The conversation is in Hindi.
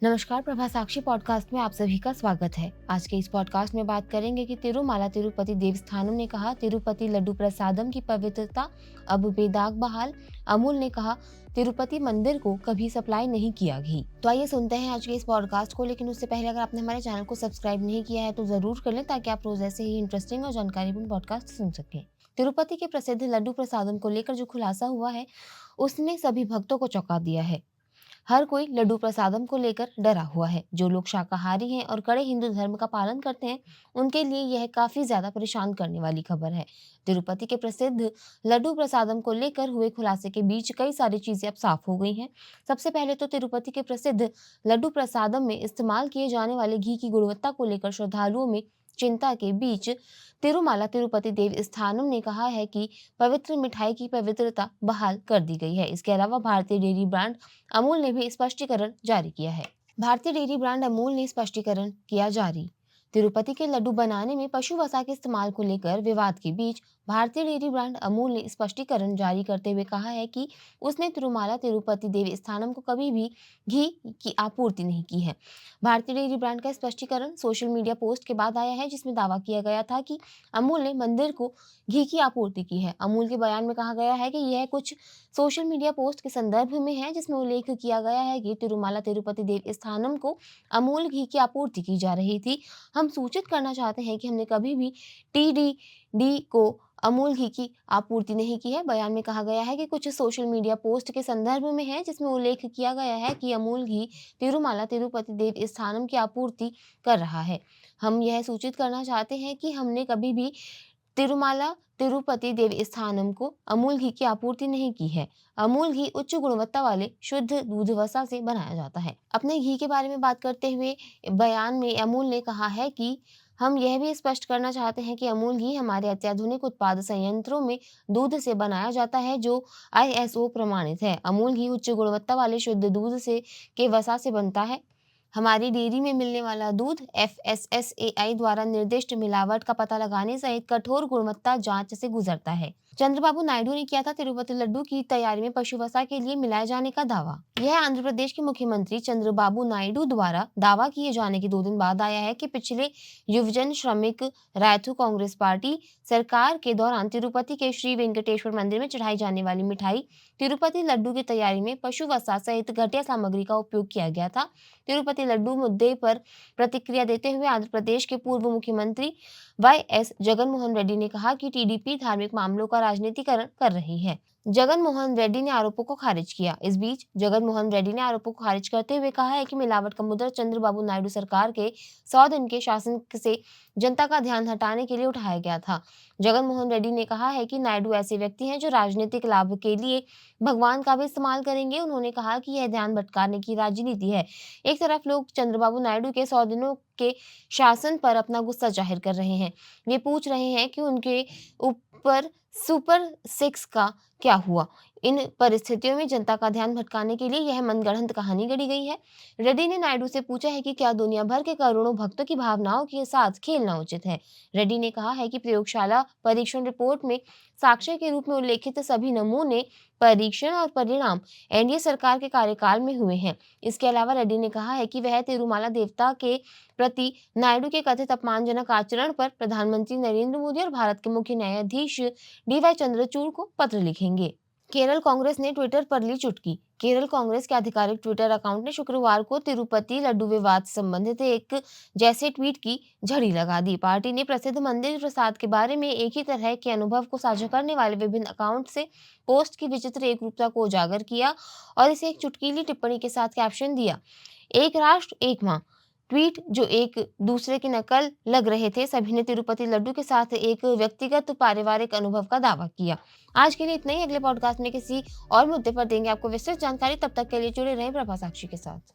नमस्कार, प्रभा साक्षी पॉडकास्ट में आप सभी का स्वागत है। आज के इस पॉडकास्ट में बात करेंगे कि तिरुमाला तिरुपति देवस्थानम ने कहा तिरुपति लड्डू प्रसादम की पवित्रता अब बेदाग बहाल। अमूल ने कहा तिरुपति मंदिर को कभी सप्लाई नहीं किया घी। तो आइए सुनते हैं आज के इस पॉडकास्ट को, लेकिन उससे पहले अगर आपने हमारे चैनल को सब्सक्राइब नहीं किया है तो जरूर कर लें ताकि आप रोज ऐसे ही इंटरेस्टिंग और जानकारीपूर्ण पॉडकास्ट सुन सकें। तिरुपति के प्रसिद्ध लड्डू प्रसादम को लेकर जो खुलासा हुआ है उसने सभी भक्तों को चौंका दिया है। हर कोई लड्डू प्रसादम को लेकर डरा हुआ है। जो लोग शाकाहारी हैं और कड़े हिंदू धर्म का पालन करते हैं, उनके लिए यह काफी ज्यादा परेशान करने वाली खबर है। तिरुपति के प्रसिद्ध लड्डू प्रसादम को लेकर हुए खुलासे के बीच कई सारी चीजें अब साफ हो गई हैं। सबसे पहले तो तिरुपति के प्रसिद्ध लड्डू प्रसादम में इस्तेमाल किए जाने वाले घी की गुणवत्ता को लेकर श्रद्धालुओं में चिंता के बीच तिरुमाला तिरुपति देवस्थानम ने कहा है कि पवित्र मिठाई की पवित्रता बहाल कर दी गई है। इसके अलावा भारतीय डेयरी ब्रांड अमूल ने भी स्पष्टीकरण जारी किया है। भारतीय डेयरी ब्रांड अमूल ने स्पष्टीकरण किया जारी। तिरुपति के लड्डू बनाने में पशु वसा के इस्तेमाल को लेकर विवाद के बीच भारतीय डेयरी ब्रांड अमूल ने स्पष्टीकरण जारी करते हुए कहा है कि उसने तिरुमाला तिरुपति देवस्थानम को कभी भी घी की आपूर्ति नहीं की है। भारतीय डेयरी ब्रांड का स्पष्टीकरण सोशल मीडिया पोस्ट के बाद आया है, जिसमें दावा किया गया था कि अमूल ने मंदिर को घी की आपूर्ति की है। अमूल के बयान में कहा गया है कि यह कुछ सोशल मीडिया पोस्ट के संदर्भ में है, जिसमें उल्लेख किया गया है कि तिरुमाला तिरुपति देवस्थानम को अमूल घी की आपूर्ति की जा रही थी। हम सूचित करना चाहते हैं कि हमने कभी भी टीडीडी को अमूल घी की आपूर्ति नहीं की है। बयान में कहा गया है कि कुछ सोशल मीडिया पोस्ट के संदर्भ में है, जिसमें उल्लेख किया गया है कि अमूल घी तिरुमाला तिरुपति देवस्थानम की आपूर्ति कर रहा है। हम यह सूचित करना चाहते हैं कि हमने कभी भी तिरुमाला तिरुपति देवस्थानम को अमूल घी की आपूर्ति नहीं की है। अमूल घी उच्च गुणवत्ता वाले शुद्ध दूध वसा से बनाया जाता है। अपने घी के बारे में बात करते हुए बयान में अमूल ने कहा है कि हम यह भी स्पष्ट करना चाहते हैं कि अमूल घी हमारे अत्याधुनिक उत्पाद संयंत्रों में दूध से बनाया जाता है, जो आईएसओ प्रमाणित है। अमूल घी उच्च गुणवत्ता वाले शुद्ध दूध से के वसा से बनता है। हमारी डेयरी में मिलने वाला दूध एफएसएसएआई द्वारा निर्दिष्ट मिलावट का पता लगाने सहित कठोर गुणवत्ता जांच से गुजरता है। चंद्रबाबू नायडू ने किया था तिरुपति लड्डू की तैयारी में पशु वसा के लिए मिलाए जाने का दावा। यह आंध्र प्रदेश के मुख्यमंत्री चंद्रबाबू नायडू द्वारा दावा किए जाने के 2 दिन बाद आया है कि पिछले युवजन श्रमिक रायथू कांग्रेस पार्टी सरकार के दौरान तिरुपति के श्री वेंकटेश्वर मंदिर में चढ़ाई जाने वाली मिठाई तिरुपति लड्डू की तैयारी में पशु वसा सहित घटिया सामग्री का उपयोग किया गया था। तिरुपति लड्डू मुद्दे पर प्रतिक्रिया देते हुए आंध्र प्रदेश के पूर्व मुख्यमंत्री वाईएस जगन मोहन रेड्डी ने कहा कि टीडीपी धार्मिक मामलों का राजनीतिकरण कर रही है। जगन मोहन रेड्डी ने आरोपों को खारिज किया। इस बीच जगन मोहन रेड्डी ने आरोपों को खारिज करते हुए कहा है कि मिलावट का मुद्दा चंद्रबाबू नायडू सरकार के 100 दिन के शासन से जनता का ध्यान हटाने के लिए उठाया गया था। जगन मोहन रेड्डी ने कहा है कि नायडू ऐसे व्यक्ति हैं जो राजनीतिक लाभ के लिए भगवान का भी इस्तेमाल करेंगे। उन्होंने कहा कि यह ध्यान भटकाने की राजनीति है। एक तरफ लोग चंद्रबाबू नायडू के 100 दिनों के शासन पर अपना गुस्सा जाहिर कर रहे हैं। वे पूछ रहे हैं कि उनके ऊपर सुपर 6 का क्या हुआ। इन परिस्थितियों में जनता का ध्यान भटकाने के लिए यह मनगढ़ंत कहानी गढ़ी गई है। रेड्डी ने नायडू से पूछा है कि क्या दुनिया भर के करोड़ों भक्तों की भावनाओं के साथ खेलना उचित है। रेड्डी ने कहा है कि प्रयोगशाला परीक्षण रिपोर्ट में साक्ष्य के रूप में उल्लेखित सभी नमूने परीक्षण और परिणाम एनडीए सरकार के कार्यकाल में हुए हैं। इसके अलावा रेड्डी ने कहा है कि वह तिरुमाला देवता के प्रति नायडू के कथित अपमानजनक आचरण पर प्रधानमंत्री नरेंद्र मोदी और भारत के मुख्य न्यायाधीश डीवाई चंद्रचूड़ को पत्र लिखेंगे। केरल कांग्रेस ने ट्विटर पर ली चुटकी। केरल कांग्रेस के आधिकारिक ट्विटर अकाउंट ने शुक्रवार को तिरुपति लड्डू विवाद से संबंधित एक जैसे ट्वीट की झड़ी लगा दी। पार्टी ने प्रसिद्ध मंदिर प्रसाद के बारे में एक ही तरह के अनुभव को साझा करने वाले विभिन्न अकाउंट से पोस्ट की विचित्र एकरूपता को उजागर किया और इसे एक चुटकीली टिप्पणी के साथ कैप्शन दिया, एक राष्ट्र एक मां। ट्वीट जो एक दूसरे की नकल लग रहे थे। सभी ने तिरुपति लड्डू के साथ एक व्यक्तिगत पारिवारिक अनुभव का दावा किया। आज के लिए इतना ही। अगले पॉडकास्ट में किसी और मुद्दे पर देंगे आपको विस्तृत जानकारी। तब तक के लिए जुड़े रहें प्रभा साक्षी के साथ।